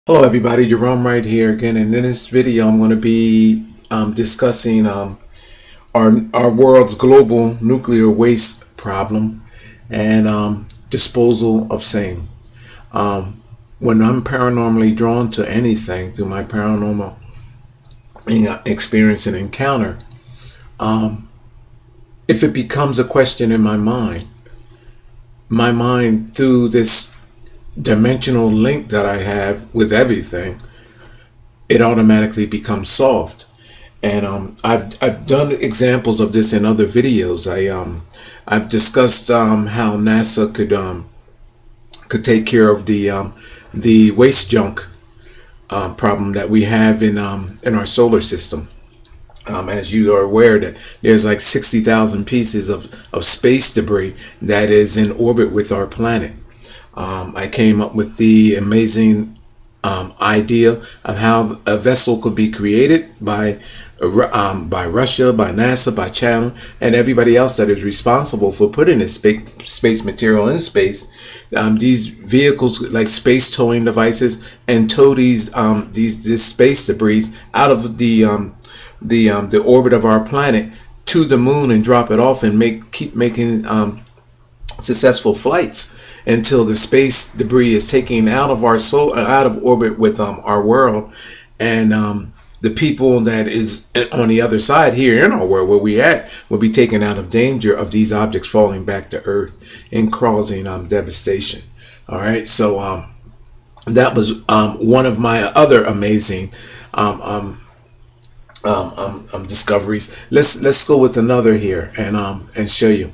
Hello everybody, Gerone Wright here again, and in this video I'm going to be discussing our world's global nuclear waste problem and disposal of same. When I'm paranormally drawn to anything through my paranormal experience and encounter, if it becomes a question in my mind through this dimensional link that I have with everything, it automatically becomes solved. And I've done examples of this in other videos. I've discussed how NASA could take care of the waste junk problem that we have in our solar system. As you are aware that there's like 60,000 pieces of space debris that is in orbit with our planet. I came up with the amazing idea of how a vessel could be created by Russia, by NASA, by China, and everybody else that is responsible for putting this space material in space. These vehicles, like space towing devices, and tow this space debris out of the orbit of our planet to the moon and drop it off and keep making successful flights until the space debris is taken out of our out of orbit with our world, and the people that is on the other side here in our world where we at will be taken out of danger of these objects falling back to Earth and causing devastation. All right, so that was one of my other amazing discoveries. Let's go with another here and show you.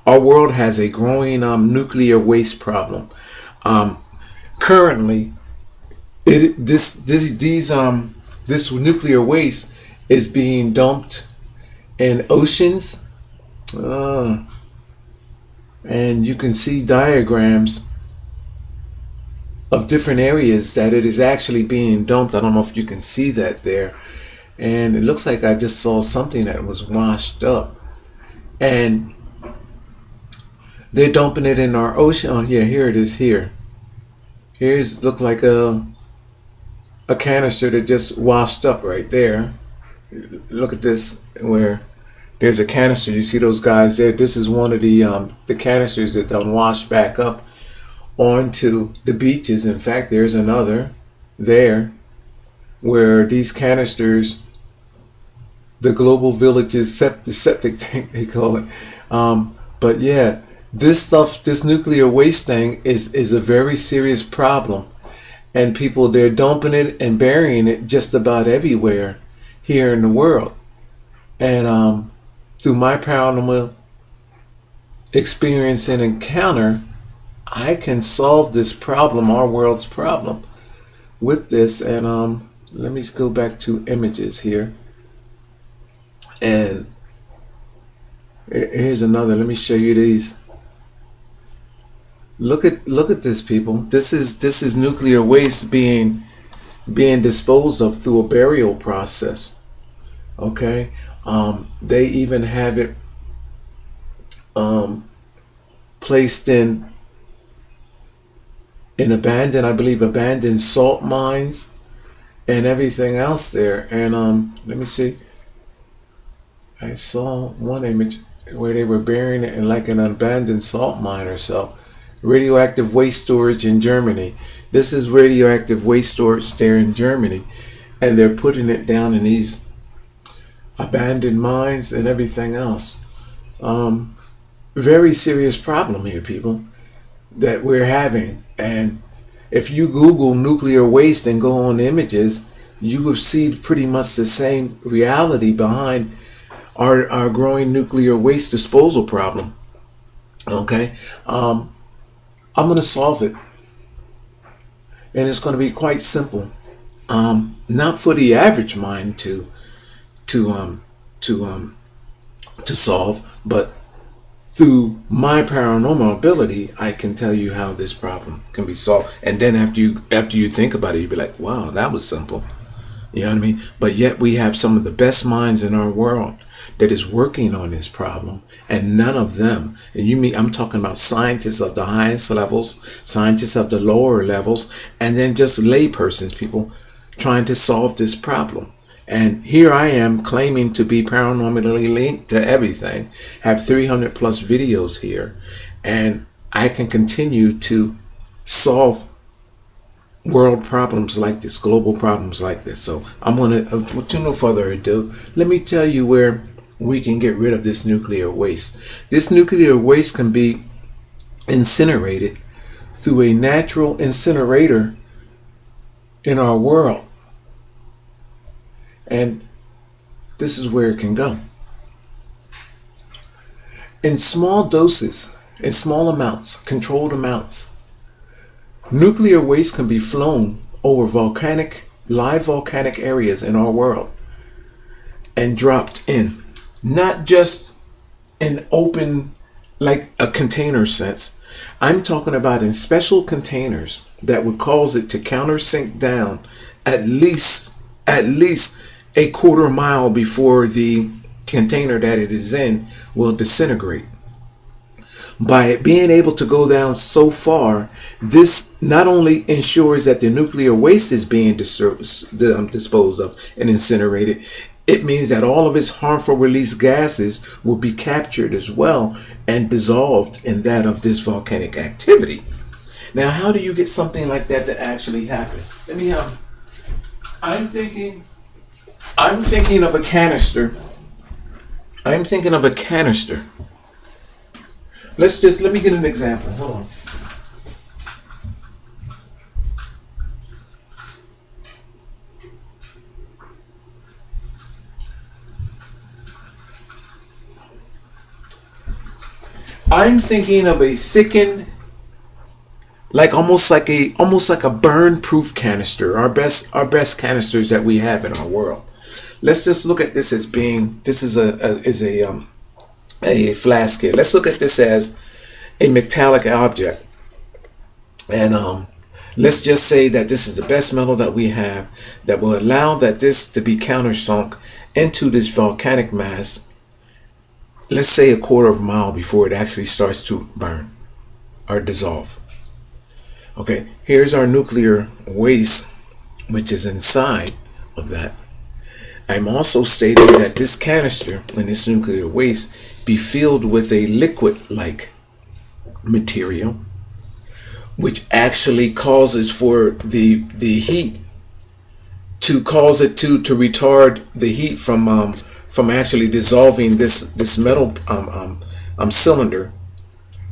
Our world has a growing nuclear waste problem. Currently, this nuclear waste is being dumped in oceans, and you can see diagrams of different areas that it is actually being dumped. I don't know if you can see that there, and it looks like I just saw something that was washed up, and they're dumping it in our ocean. Oh yeah, here it is here. Here's look like a canister that just washed up right there. Look at this, where there's a canister. You see those guys there? This is one of the canisters that don't wash back up onto the beaches. In fact, there's another there where these canisters, the global villages septic tank they call it. But yeah, this nuclear waste thing is a very serious problem, and people, they're dumping it and burying it just about everywhere here in the world. And through my paranormal experience and encounter, I can solve this problem, our world's problem, with this. And let me go back to images here, and here's another. Let me show you these. Look at this, people. This is nuclear waste being disposed of through a burial process. Okay, they even have it placed in abandoned, I believe, abandoned salt mines and everything else there. And let me see. I saw one image where they were burying it in like an abandoned salt mine or so. Radioactive waste storage in Germany. This is radioactive waste storage there in Germany, and they're putting it down in these abandoned mines and everything else. Very serious problem here, people, that we're having. And if you Google nuclear waste and go on images, you will see pretty much the same reality behind our growing nuclear waste disposal problem. Okay, I'm going to solve it, and it's going to be quite simple. Not for the average mind to solve, but through my paranormal ability, I can tell you how this problem can be solved. And then after you think about it, you'll be like, wow, that was simple. You know what I mean? But yet we have some of the best minds in our world that is working on this problem, and none of them, and you mean I'm talking about scientists of the highest levels, scientists of the lower levels, and then just laypersons, people trying to solve this problem. And here I am claiming to be paranormally linked to everything, have 300 plus videos here, and I can continue to solve world problems like this, global problems like this. So I'm going to, with no further ado, let me tell you where we can get rid of this nuclear waste. This nuclear waste can be incinerated through a natural incinerator in our world. And this is where it can go. In small doses, in small amounts, controlled amounts, nuclear waste can be flown over live volcanic areas in our world and dropped in. Not just in open, like a container sense. I'm talking about in special containers that would cause it to countersink down at least a quarter mile before the container that it is in will disintegrate. By it being able to go down so far, this not only ensures that the nuclear waste is being disposed of and incinerated, it means that all of its harmful release gases will be captured as well and dissolved in that of this volcanic activity. Now, how do you get something like that to actually happen? I'm thinking of a canister. Let me get an example. Hold on. I'm thinking of a thickened, almost like a burn-proof canister. Our best canisters that we have in our world. Let's just look at this as being, this is a flask here. Let's look at this as a metallic object, and let's just say that this is the best metal that we have that will allow that this to be countersunk into this volcanic mass. Let's say a quarter of a mile before it actually starts to burn or dissolve. Okay, here's our nuclear waste, which is inside of that. I'm also stating that this canister and this nuclear waste be filled with a liquid-like material, which actually causes for the heat to cause it to retard the heat from actually dissolving this metal cylinder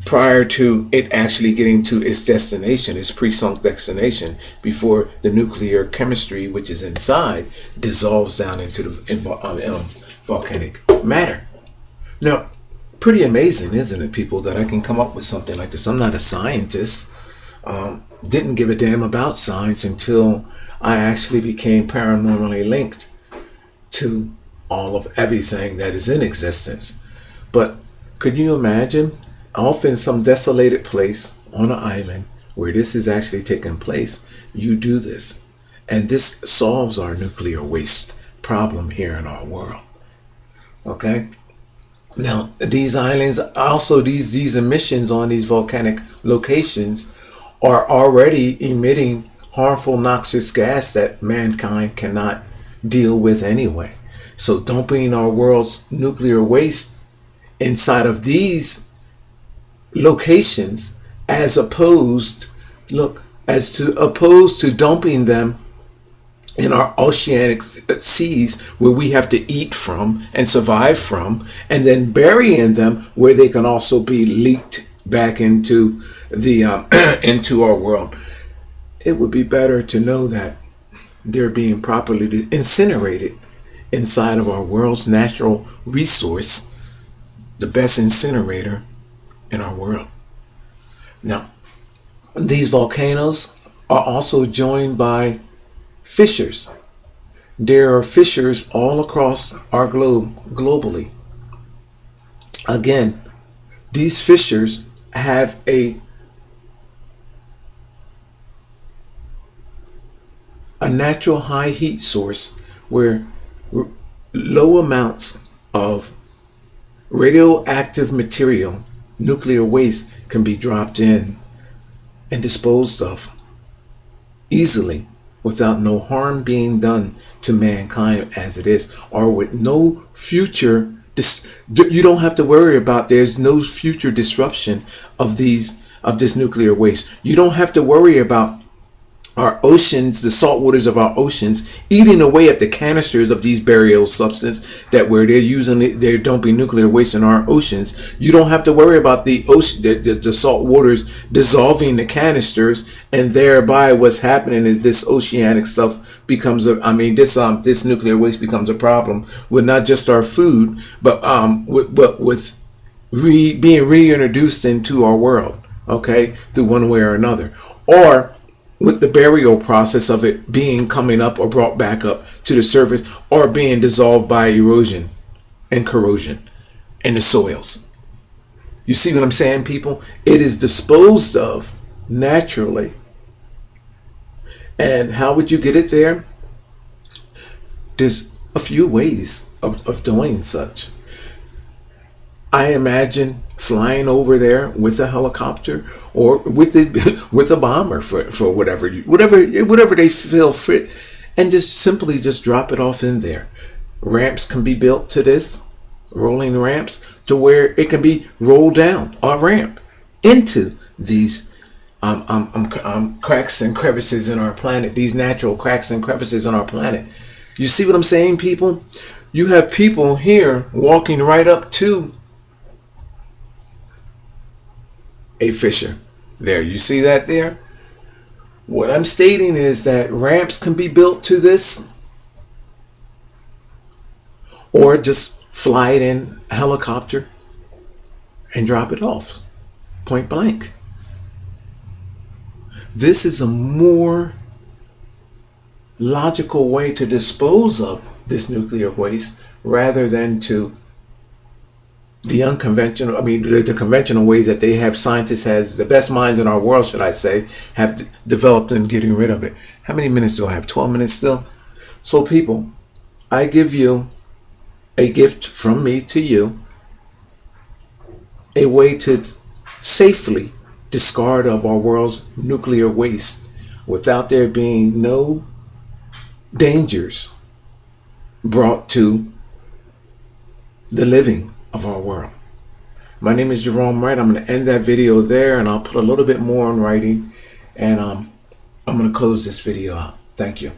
prior to it actually getting to its destination, its pre-sunk destination, before the nuclear chemistry, which is inside, dissolves down into the volcanic matter. Now, pretty amazing, isn't it, people, that I can come up with something like this? I'm not a scientist. Didn't give a damn about science until I actually became paranormally linked to all of everything that is in existence. But could you imagine, off in some desolated place on an island where this is actually taking place, you do this, and this solves our nuclear waste problem here in our world. Okay? Now, these islands, also these emissions on these volcanic locations are already emitting harmful noxious gas that mankind cannot deal with anyway. So dumping our world's nuclear waste inside of these locations, as opposed to dumping them in our oceanic seas where we have to eat from and survive from, and then burying them where they can also be leaked back into the into our world. It would be better to know that they're being properly incinerated inside of our world's natural resource, the best incinerator in our world. Now, these volcanoes are also joined by fissures. There are fissures all across our globe, globally. Again, these fissures have a natural high heat source where low amounts of radioactive material, nuclear waste, can be dropped in and disposed of easily without no harm being done to mankind as it is, or with no future you don't have to worry about, there's no future disruption of this nuclear waste. You don't have to worry about our oceans, the salt waters of our oceans, eating away at the canisters of these burial substance that where they're using it, they're dumping nuclear waste in our oceans. You don't have to worry about the ocean, the salt waters dissolving the canisters, and thereby what's happening is this oceanic stuff becomes this nuclear waste becomes a problem with not just our food, but with being reintroduced into our world, okay, through one way or another, or with the burial process of it being coming up or brought back up to the surface, or being dissolved by erosion and corrosion in the soils. You see what I'm saying, people? It is disposed of naturally. And how would you get it there? There's a few ways of doing such. I imagine flying over there with a helicopter or with a bomber for whatever they feel fit, and just simply just drop it off in there. Ramps can be built to this, rolling ramps, to where it can be rolled down a ramp into these cracks and crevices in our planet, these natural cracks and crevices on our planet. You see what I'm saying, people? You have people here walking right up to a fissure. There, you see that there? What I'm stating is that ramps can be built to this, or just fly it in a helicopter and drop it off, point blank. This is a more logical way to dispose of this nuclear waste rather than to the unconventional, the conventional ways that they have, scientists, has the best minds in our world, should I say, have developed in getting rid of it. How many minutes do I have? 12 minutes still? So people, I give you a gift from me to you, a way to safely discard of our world's nuclear waste without there being no dangers brought to the living of our world. My name is Gerone Wright. I'm going to end that video there, and I'll put a little bit more in writing, and I'm going to close this video out. Thank you.